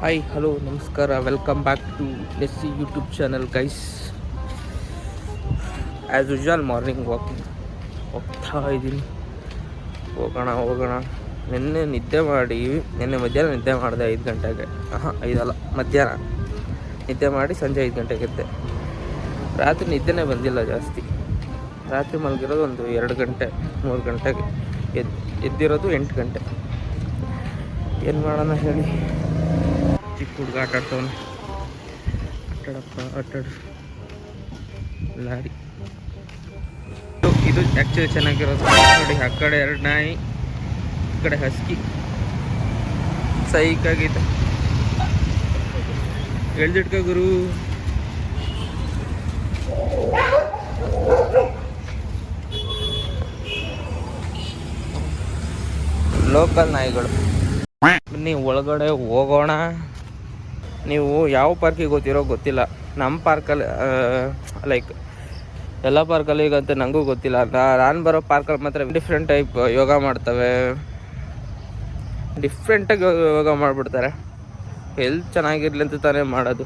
Hi hello ನಮಸ್ಕಾರ, welcome back to S YouTube channel guys. As usual morning walking ಹೋಗ್ತಾ ಇದ್ದೀನಿ. ಹೋಗೋಣ. ನಿನ್ನೆ ಮಧ್ಯಾಹ್ನ ನಿದ್ದೆ ಮಾಡಿದೆ 5 ಗಂಟೆಗೆ. 5 ಅಲ್ಲ, ಮಧ್ಯಾಹ್ನ ನಿದ್ದೆ ಮಾಡಿ ಸಂಜೆ 5 ಗಂಟೆಗೆ ಎದ್ದೆ. ರಾತ್ರಿ ನಿದ್ದೆನೇ ಬಂದಿಲ್ಲ ಜಾಸ್ತಿ. ರಾತ್ರಿ ಮಲಗಿರೋದು ಒಂದು 2 ಗಂಟೆ 3 ಗಂಟೆಗೆ, ಎದ್ದಿರೋದು 8 ಗಂಟೆ. ಏನು ಮಾಡೋಣ ಹೇಳಿ. ಚಿಕ್ಕ ಹುಡುಗ ಆಟಾಡ್ತವನು. ಆಟಾಡು ಲಾರಿ. ಇದು ಆ್ಯಕ್ಚುಲಿ ಚೆನ್ನಾಗಿರೋದು ನೋಡಿ. ಆ ಕಡೆ 2 ನಾಯಿ, ಈ ಕಡೆ ಹಸ್ಕಿ. ಸೈಕಾಗಿದೆ. ಎಳ್ದಿಟ್ಕ ಗುರು. ಲೋಕಲ್ ನಾಯಿಗಳು. ಬನ್ನಿ ಒಳಗಡೆ ಹೋಗೋಣ. ನೀವು ಯಾವ ಪಾರ್ಕಿಗೆ ಗೊತ್ತಿಲ್ಲ. ನಮ್ಮ ಪಾರ್ಕಲ್ಲಿ ಲೈಕ್ ಎಲ್ಲ ಪಾರ್ಕಲ್ಲಿ ಈಗಂತ ನನಗೂ ಗೊತ್ತಿಲ್ಲ. ನಾನು ಬರೋ ಪಾರ್ಕಲ್ಲಿ ಮಾತ್ರ ಡಿಫ್ರೆಂಟ್ ಟೈಪ್ ಯೋಗ ಮಾಡ್ತವೆ. ಡಿಫ್ರೆಂಟಾಗಿ ಯೋಗ ಮಾಡಿಬಿಡ್ತಾರೆ. ಹೆಲ್ತ್ ಚೆನ್ನಾಗಿರ್ಲಿ ಅಂತ ತಾನೇ ಮಾಡೋದು.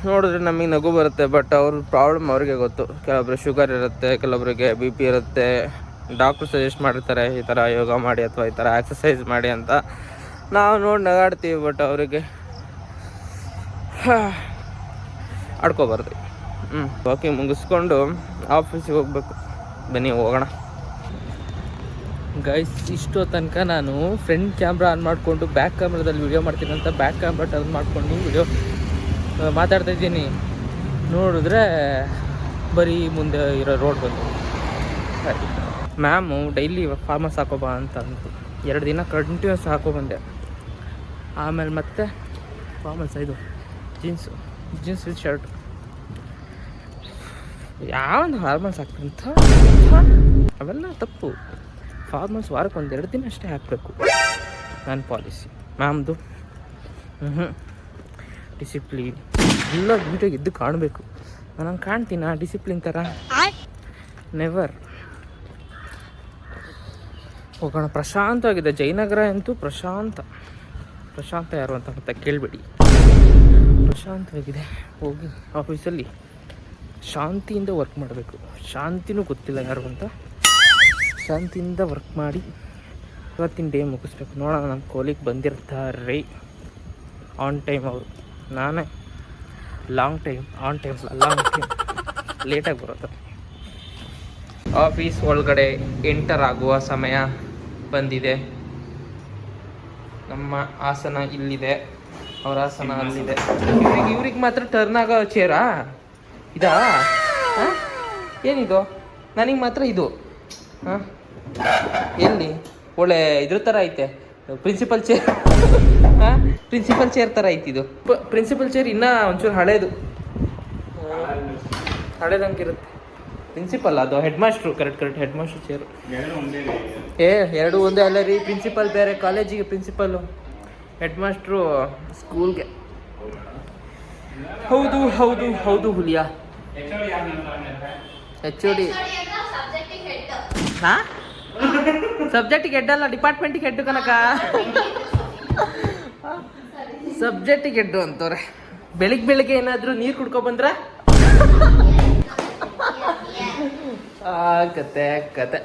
ನೋಡಿದ್ರೆ ನಮಗೆ ನಗು ಬರುತ್ತೆ, ಬಟ್ ಅವ್ರ ಪ್ರಾಬ್ಲಮ್ ಅವ್ರಿಗೆ ಗೊತ್ತು. ಕೆಲವೊಬ್ರು ಶುಗರ್ ಇರುತ್ತೆ, ಕೆಲವೊಬ್ರಿಗೆ BP ಇರುತ್ತೆ. ಡಾಕ್ಟ್ರು ಸಜೆಸ್ಟ್ ಮಾಡಿರ್ತಾರೆ ಈ ಥರ ಯೋಗ ಮಾಡಿ ಅಥವಾ ಈ ಥರ ಎಕ್ಸಸೈಸ್ ಮಾಡಿ ಅಂತ. ನಾವು ನೋಡಿ ನಗಾಡ್ತೀವಿ, ಬಟ್ ಅವರಿಗೆ ಆಡ್ಕೋಬಾರ್ದು. ವಾಕಿಂಗ್ ಮುಗಿಸ್ಕೊಂಡು ಆಫೀಸಿಗೆ ಹೋಗ್ಬೇಕು. ಬನ್ನಿ ಹೋಗೋಣ ಗೈಸ್. ಇಷ್ಟೋ ತನಕ ನಾನು ಫ್ರಂಟ್ ಕ್ಯಾಮ್ರಾ ಆನ್ ಮಾಡಿಕೊಂಡು ಬ್ಯಾಕ್ ಕ್ಯಾಮ್ರಾದಲ್ಲಿ ವೀಡಿಯೋ ಮಾಡ್ತೀನಿ ಅಂತ ಬ್ಯಾಕ್ ಕ್ಯಾಮ್ರಾ ಟರ್ನ್ ಮಾಡ್ಕೊಂಡು ವೀಡಿಯೋ ಮಾತಾಡ್ತಾಯಿದ್ದೀನಿ. ನೋಡಿದ್ರೆ ಬರೀ ಮುಂದೆ ಇರೋ ರೋಡ್ ಬಂದು. ಮ್ಯಾಮು ಡೈಲಿ ಫಾರ್ಮಲ್ಸ್ ಹಾಕೋಬಾ ಅಂತ ಅಂದರು. 2 ದಿನ ಕಂಟಿನ್ಯೂಸ್ ಹಾಕೊಬಂದೆ. ಆಮೇಲೆ ಮತ್ತೆ ಫಾರ್ಮಲ್ಸ್, ಇದು ಜೀನ್ಸ್ ವಿತ್ ಶರ್ಟ್. ಯಾವೊಂದು ಫಾರ್ಮಲ್ಸ್ ಹಾಕ್ತಂತ ಅವೆಲ್ಲ ತಪ್ಪು. ಫಾರ್ಮಲ್ಸ್ ವಾರಕ್ಕೆ 1-2 ದಿನ ಅಷ್ಟೇ ಹಾಕಬೇಕು. ನನ್ನ ಪಾಲಿಸಿ ಮ್ಯಾಮ್ದು. ಡಿಸಿಪ್ಲಿನ್ ಎಲ್ಲ ನೀಟಾಗಿ ಎದ್ದು ಕಾಣಬೇಕು. ನಾನು ಕಾಣ್ತೀನ ಡಿಸಿಪ್ಲಿನ್ ಥರ? ನೆವರ್. ಹೋಗೋಣ. ಪ್ರಶಾಂತವಾಗಿದೆ ಜಯನಗರ ಅಂತೂ. ಪ್ರಶಾಂತ ಯಾರು ಅಂತ ಮತ್ತೆ ಕೇಳಬೇಡಿ. ಪ್ರಶಾಂತವಾಗಿದೆ. ಹೋಗಿ ಆಫೀಸಲ್ಲಿ ಶಾಂತಿಯಿಂದ ವರ್ಕ್ ಮಾಡಬೇಕು. ಶಾಂತಿನೂ ಗೊತ್ತಿಲ್ಲ ಯಾರು ಅಂತ. ಶಾಂತಿಯಿಂದ ವರ್ಕ್ ಮಾಡಿ ಇವತ್ತಿನ ಡೇ ಮುಗಿಸ್ಬೇಕು. ನೋಡೋಣ. ನಮ್ಮ ಕೋಲಿಗೆ ಬಂದಿರ್ತಾರೆ ಆನ್ ಟೈಮ್ ಅವರು. ನಾನೇ ಲಾಂಗ್ ಟೈಮ್ ಲೇಟಾಗಿ ಬರೋದು. ಆಫೀಸ್ ಒಳಗಡೆ ಎಂಟರ್ ಆಗುವ ಸಮಯ ಬಂದಿದೆ. ನಮ್ಮ ಆಸನ ಇಲ್ಲಿದೆ, ಅವ್ರ ಆಸನ ಅಲ್ಲಿದೆ. ಇವ್ರಿಗೆ ಮಾತ್ರ ಟರ್ನ್ ಆಗೋ ಚೇರಾ ಇದಾ? ಏನಿದು? ನನಗೆ ಮಾತ್ರ ಇದು. ಎಲ್ಲಿ ಒಳ್ಳೆ ಇದ್ರ ಥರ ಐತೆ. Principal chair. ಪ್ರಿನ್ಸಿಪಲ್ ಚೇರ್ ಥರ ಐತಿ ಇದು. ಪ್ರಿನ್ಸಿಪಲ್ ಚೇರ್ ಇನ್ನೂ ಒಂಚೂರು ಹಳೇದಂಗಿರುತ್ತೆ. ಪ್ರಿನ್ಸಿಪಲ್ ಅದು head master. Correct head master chair. 2 ಒಂದೇ ಅಲ್ಲ ರೀ. ಪ್ರಿನ್ಸಿಪಲ್ ಬೇರೆ, ಕಾಲೇಜಿಗೆ ಪ್ರಿನ್ಸಿಪಲ್ಲು, ಹೆಡ್ ಮಾಸ್ಟ್ರು ಸ್ಕೂಲ್ಗೆ. ಹೌದು ಹುಲಿಯಾ. HOD ಹಾಂ, ಸಬ್ಜೆಕ್ಟಿಗೆ ಹೆಡ್ ಅಲ್ಲ, ಡಿಪಾರ್ಟ್ಮೆಂಟಿಗೆ ಹೆಡ್ಡು ಕನಕ. ಸಬ್ಜೆಕ್ಟಿಗೆ ಹೆಡ್ಡು ಅಂತವ್ರೆ. ಬೆಳಿಗ್ಗೆ ಏನಾದರೂ ನೀರು ಕುಡ್ಕೊಬಂದ್ರ ಕತೆ.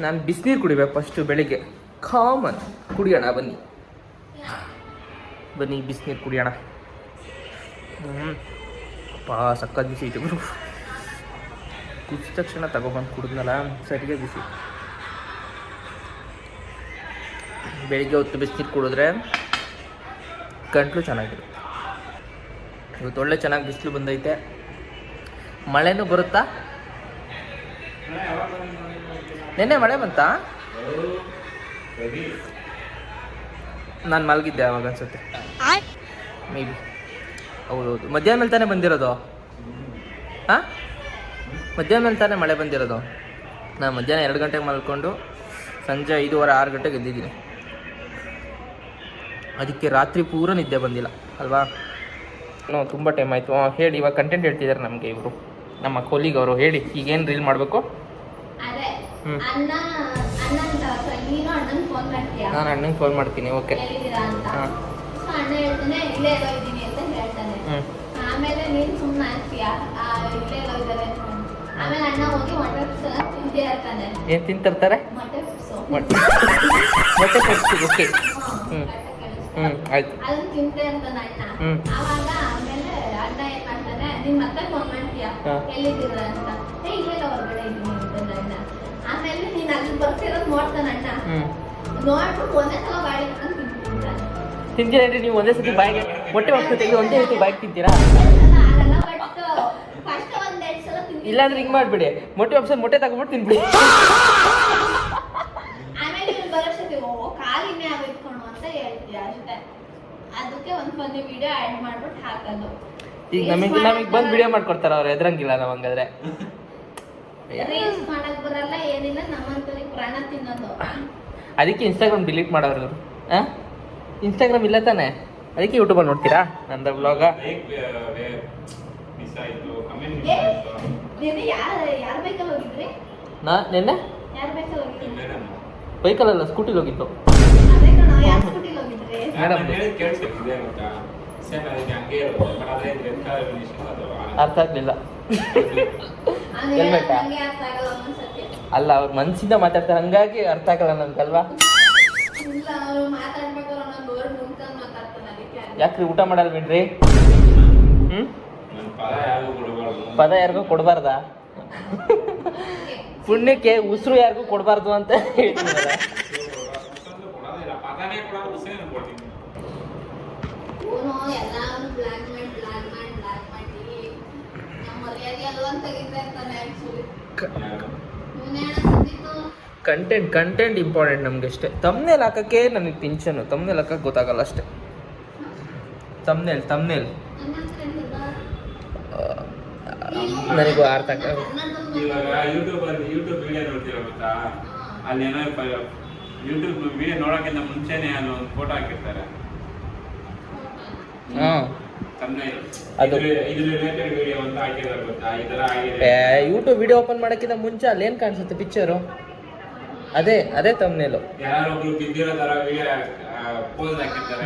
ನಾನು ಬಿಸಿನೀರು ಕುಡಿಬೇಕು ಫಸ್ಟು ಬೆಳಿಗ್ಗೆ. ಕಾಮನ್. ಕುಡಿಯೋಣ ಬನ್ನಿ ಬಿಸಿನೀರು ಕುಡಿಯೋಣ. ಸಕ್ಕತ್ ಬಿಸಿ ಐತೆ ಗುರು. ಕುದಿದ ತಕ್ಷಣ ತಗೊಬಂದು ಕುಡಿದ್ನಲ್ಲ, ಸರಿಗೆ ಬಿಸಿ. ಬೆಳಿಗ್ಗೆ ಹೊತ್ತು ಬಿಸಿನೀರು ಕುಡಿದ್ರೆ ಗಂಟ್ಲು ಚೆನ್ನಾಗಿರುತ್ತೆ. ಇವತ್ತು ಒಳ್ಳೆ ಚೆನ್ನಾಗಿ ಬಿಸಿಲು ಬಂದೈತೆ. ಮಳೆನೂ ಬರುತ್ತಾ? ನೆನ್ನೆ ಮಳೆ ಬಂತಾ? ನಾನು ಮಲಗಿದ್ದೆ ಅವಾಗ ಅನ್ಸುತ್ತೆ. May be. ಹೌದು. ಮಧ್ಯಾಹ್ನ ಮೇಲೆ ತಾನೇ ಬಂದಿರೋದು. ಮಧ್ಯಾಹ್ನ ಮೇಲೆ ತಾನೇ ಮಳೆ ಬಂದಿರೋದು. ನಾನು ಮಧ್ಯಾಹ್ನ 2 ಗಂಟೆಗೆ ಮಲ್ಕೊಂಡು ಸಂಜೆ 5:30-6 ಗಂಟೆಗೆ ಎದ್ದಿದ್ದೀನಿ. ಅದಕ್ಕೆ ರಾತ್ರಿ ಪೂರ ನಿದ್ದೆ ಬಂದಿಲ್ಲ ಅಲ್ವಾ? ತುಂಬ ಟೈಮ್ ಆಯಿತು. ಹೇಳಿ, ಇವಾಗ ಕಂಟೆಂಟ್ ಹೇಳ್ತಿದ್ದಾರೆ ನಮಗೆ ಇವರು, ನಮ್ಮ ಕೊಲಿಗ್ ಅವರು. ಹೇಳಿ ಈಗೇನು ರೀಲ್ ಮಾಡಬೇಕು? ನಾನು ಅಣ್ಣಂಗೆ ಫೋನ್ ಮಾಡ್ತೀನಿ. ಓಕೆ. ಹಾಂ, ಅಣ್ಣ ಹೇಳ್ತಾನೆ ಇಲ್ಲೇ ಎಲ್ಲೋ ಇದ್ದೀನಿ ಅಂತ ಹೇಳ್ತಾನೆ. ಆಮೇಲೆ ನೀನು ಸುಮ್ಮನೆ ಆಗ್ತೀಯಾ ಇಲ್ಲೇ ಎಲ್ಲೋ ಇದ್ದಾರೆ ಅಂತ. ಆಮೇಲೆ ಅಣ್ಣ ಹೋಗಿ ಮೊಟ್ಟೆ ತಿಂದೇ ಇರ್ತಾನೆ. ಏನು ತಿಂತಿರ್ತಾರೆ? ಮೊಟ್ಟೆ ಪಪ್ಸು. ಓಕೆ. ಆಯ್ತು. ಅದನ್ನ ತಿಂತೇ ಇರ್ತಾನೆ ಅಣ್ಣ. ಆವಾಗ ಆಮೇಲೆ ಅಣ್ಣ ಏನ್ ಮಾಡ್ತಾನೆ, ನೀನ್ ಮತ್ತೆ ಫೋನ್ ಮಾಡ್ತೀಯಾ ಎಲ್ಲಿದ್ದೀರ ಅಂತ. ಇಲ್ಲೆಲ್ಲ ಹೊರಗಡೆ ಇದ್ದೀನಿ ಅಂತ ಅಣ್ಣ. ಆಮೇಲೆ ನೀನ್ ಅಲ್ಲಿ ಬರ್ತಿರೋದು ನೋಡ್ತಾನೆ ಅಣ್ಣ. ನೋಡ್ಬಿಟ್ಟು ಒಂದೇ ಸಲ ಬಾಯಿ ತಿಂತೀರಾ? ನೀವು ಒಂದೇ ಸತಿ ಬಾಯಿಗೆ ಮೊಟ್ಟೆ ಪಪ್ಸು ತೆಗೆದು ಒಂದೇ ಸತಿ ಬಾಯಿಗೆ ತಿಂತೀರಾ? ಆಗಲ್ಲ. ಬಟ್ ಫಸ್ಟ್ ಒಂದೆರಡು ಸಲ ತಿಂತೀನಿ. ಇಲ್ಲಾಂದ್ರೆ ಹಿಂಗೆ ಮಾಡಿಬಿಡಿ, ಮೊಟ್ಟೆ ತಗೊಂಡ್ಬಿಟ್ಟು ತಿನ್ಬಿಡಿ. ಆಮೇಲೆ ನೀವು ಬರೋಷ್ಟೊತ್ತಿಗೆ ಕಾಲಿನೇ ಆಗಿಟ್ಕೊಂಡು ಅಂತ ಹೇಳ್ತೀಯ ಅಷ್ಟೇ. ಅದಕ್ಕೆ ಒಂದು ಫನ್ನಿ ವಿಡಿಯೋ ಆ್ಯಡ್ ಮಾಡ್ಬಿಟ್ಟು ಹಾಕೋದು. ಈಗ ನಮಗೆ ಬಂದು ವಿಡಿಯೋ ಮಾಡ್ಕೊಡ್ತಾರೆ ಅವ್ರು, ಎದ್ರಂಗಿಲ್ಲ ನಾವು ಹಂಗಾದ್ರೆ. ರೀಲ್ಸ್ ಮಾಡಕ್ ಬರಲ್ಲ ಏನಿಲ್ಲ, ನಮ್ಮಂತರಿಗೆ ಪ್ರಾಣ ತಿನ್ನೋದು. ಅದಕ್ಕೆ ಇನ್ಸ್ಟಾಗ್ರಾಮ್ ಡಿಲೀಟ್ ಮಾಡೋರು. ಇನ್ಸ್ಟಾಗ್ರಾಮ್ ಇಲ್ಲ ತಾನೆ, ಅದಕ್ಕೆ ಯೂಟ್ಯೂಬಲ್ಲಿ ನೋಡ್ತೀರಾ ನಂದು ವ್ಲಾಗ. ಯಾರ ಬೈಕಲ್ಲಿ ಹೋಗಿದ್ರಿ? ನಿನ್ನೆ ಯಾರ ಬೈಕಲ್ಲಿ ಹೋಗಿದ್ರಿ? ಬೈಕಲ್ಲ, ಸ್ಕೂಟಿಲಿ ಹೋಗಿತ್ತು. ಅದೇ ಕಣ, ಯಾರ ಸ್ಕೂಟಿಲಿ ಹೋಗಿದ್ರಿ? ಅರ್ಥ ಆಗ್ಲಿಲ್ಲ. ಹೆಲ್ಮೆಟಾ? ಅಲ್ಲ, ಅವ್ರ ಮನ್ಸಿಂದ ಮಾತಾಡ್ತಾರೆ, ಹಂಗಾಗಿ ಅರ್ಥ ಆಗಲ್ಲ ನನ್ಗಲ್ವಾ. ಯಾಕ್ರಿ ಊಟ ಮಾಡಲ್ವೇನ್ರಿ? ಪದ ಯಾರಿಗೂ ಕೊಡಬಾರ್ದಾ? ಪುಣ್ಯಕ್ಕೆ ಉಸಿರು ಯಾರಿಗೂ ಕೊಡಬಾರ್ದು ಅಂತ ಹೇಳ್ತಿದ್ದಾರೆ. ಕಂಟೆಂಟ್ ಇಂಪಾರ್ಟೆಂಟ್ ನಮ್ಗೆ ಅಷ್ಟೇ. ತಮ್ನೇಲ್ ಹಾಕಕ್ಕೆ ನನಗೆ ಟೆನ್ಷನ್, ತಮ್ನೇಲ್ ಹಾಕಕ್ಕೆ ಗೊತ್ತಾಗಲ್ಲ ಅಷ್ಟೇ. ತಮ್ನೇಲ್ ನನಗೂ ಅರ್ಥ ಆಗಲ್ಲ. ಇವಾಗ ಯೂಟ್ಯೂಬ್ ವಿಡಿಯೋ ನೋಡ್ತೀರ ಗೊತ್ತಾ, ಅಲ್ಲಿ ಏನೋ ಯೂಟ್ಯೂಬ್ ವಿಡಿಯೋ ನೋಡೋಕ್ಕಿಂತ ಮುಂಚೆನೆ ಅಲ್ಲಿ ಒಂದು ಫೋಟೋ ಹಾಕಿರ್ತಾರೆ. ಅದು ಯೂಟ್ಯೂಬ್ ವಿಡಿಯೋ ಓಪನ್ ಮಾಡೋಕ್ಕಿಂತ ಮುಂಚೆ ಅಲ್ಲಿ ಏನು ಕಾಣಿಸುತ್ತೆ ಪಿಕ್ಚರು, ಅದೇ ತಮ್ನೇಲು.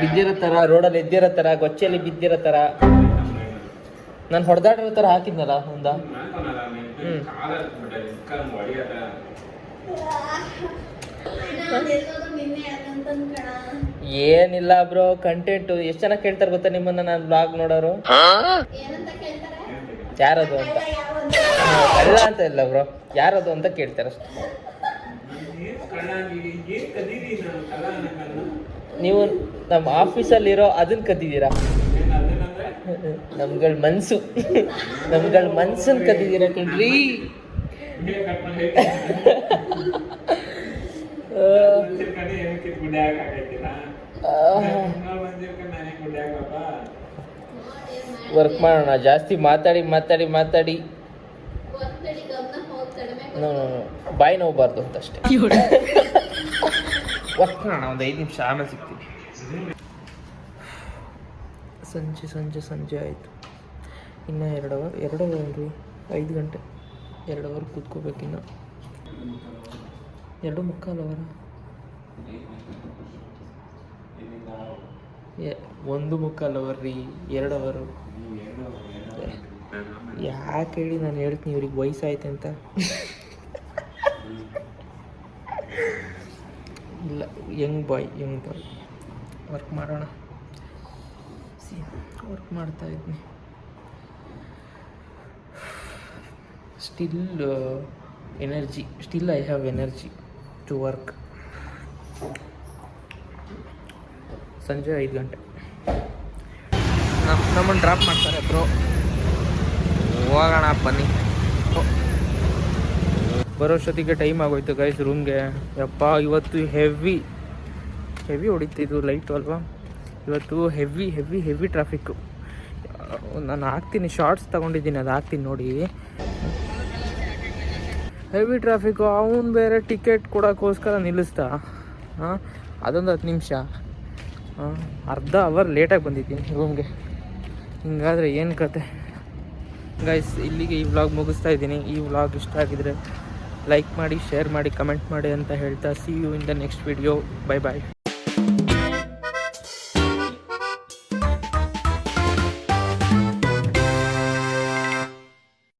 ಬಿದ್ದಿರೋ ಥರ, ರೋಡಲ್ಲಿ ಎದ್ದಿರೋ ಥರ, ಗೊಚ್ಚೆಯಲ್ಲಿ ಬಿದ್ದಿರೋ ಥರ, ನಾನು ಹೊಡೆದಾಡಿರೋ ಥರ ಹಾಕಿದ್ನಲ್ಲ ಒಂದ. ಏನಿಲ್ಲ ಬ್ರೋ, ಕಂಟೆಂಟು. ಎಷ್ಟು ಜನ ಕೇಳ್ತಾರೆ ಗೊತ್ತಾ ನಿಮ್ಮನ್ನ ನಾನು ಬ್ಲಾಗ್ ನೋಡೋರು? ಯಾರದು ಅಂತ ಅಲ್ಲ ಅಂತ ಇಲ್ಲ ಬ್ರೋ, ಯಾರದು ಅಂತ ಕೇಳ್ತಾರೆ ಅಷ್ಟೇ. ನೀವು ನಮ್ಮ ಆಫೀಸಲ್ಲಿರೋ ಅದನ್ನ ಕದ್ದಿದ್ದೀರಾ, ನಮ್ಗಳ ಮನ್ಸನ್ ಕದ್ದಿದ್ದೀರಾ ಕಣ್ರಿ. ವರ್ಕ್ ಮಾಡೋಣ, ಜಾಸ್ತಿ ಮಾತಾಡಿ ಬಾಯಿ ನೋವಬಾರ್ದು ಅಂತ ಅಷ್ಟೇ. ವರ್ಕ್ ಮಾಡೋಣ, ಒಂದು 5 ನಿಮಿಷ, ಆಮೇಲೆ ಸಿಗ್ತೀನಿ. ಸಂಜೆ ಆಯಿತು. ಇನ್ನು 2 ಅವರ್ 5 ಗಂಟೆ 2 ಅವರ್ ಕೂತ್ಕೋಬೇಕಿನ್ನು. 2.25 ಅವರ 1.25 ಅವರ್ ರೀ, 2 ಅವರು. ಯಾಕೆ ಹೇಳಿ ನಾನು ಹೇಳ್ತೀನಿ, ಇವ್ರಿಗೆ ವಯಸ್ಸಾಯ್ತು ಅಂತ. ಇಲ್ಲ, ಯಂಗ್ ಬಾಯ್. ವರ್ಕ್ ಮಾಡೋಣ. ವರ್ಕ್ ಮಾಡ್ತಾ ಇದ್ದೀನಿ. Still I have energy to work. ಸಂಜೆ 5 ಗಂಟೆ ನಮ್ಮನ್ನು ಡ್ರಾಪ್ ಮಾಡ್ತಾರೆ ಬ್ರೋ. ಹೋಗೋಣ ಬನ್ನಿ. ಬರೋಷ್ಟೊತ್ತಿಗೆ ಟೈಮ್ ಆಗೋಯ್ತು ಗೈಸ್ ರೂಮ್ಗೆ. ಯಪ್ಪ, ಇವತ್ತು ಹೆವಿ ಹೊಡಿತಿದ್ದು ಲೈಟು ಅಲ್ವಾ. ಇವತ್ತು ಹೆವಿ ಟ್ರಾಫಿಕ್ಕು. ನಾನು ಹಾಕ್ತೀನಿ, ಶಾರ್ಟ್ಸ್ ತೊಗೊಂಡಿದ್ದೀನಿ, ಅದು ಹಾಕ್ತೀನಿ ನೋಡಿ. Heavy traffic. ಅವನು ಬೇರೆ ಟಿಕೆಟ್ ಕೊಡೋಕ್ಕೋಸ್ಕರ ನಿಲ್ಲಿಸ್ದ. ಅದೊಂದು 10 ನಿಮಿಷ, ಅರ್ಧ ಅವರ್ ಲೇಟಾಗಿ ಬಂದಿದ್ದೀನಿ ರೂಮ್ಗೆ. ಹಿಂಗಾದರೆ ಏನು ಕತೆ ಗೈಸ್. ಇಲ್ಲಿಗೆ ಈ ವ್ಲಾಗ್ ಮುಗಿಸ್ತಾ ಇದ್ದೀನಿ. ಈ ವ್ಲಾಗ್ ಇಷ್ಟ ಆಗಿದರೆ ಲೈಕ್ ಮಾಡಿ, ಶೇರ್ ಮಾಡಿ, ಕಮೆಂಟ್ ಮಾಡಿ ಅಂತ ಹೇಳ್ತಾ, see you in the next video. Bye bye.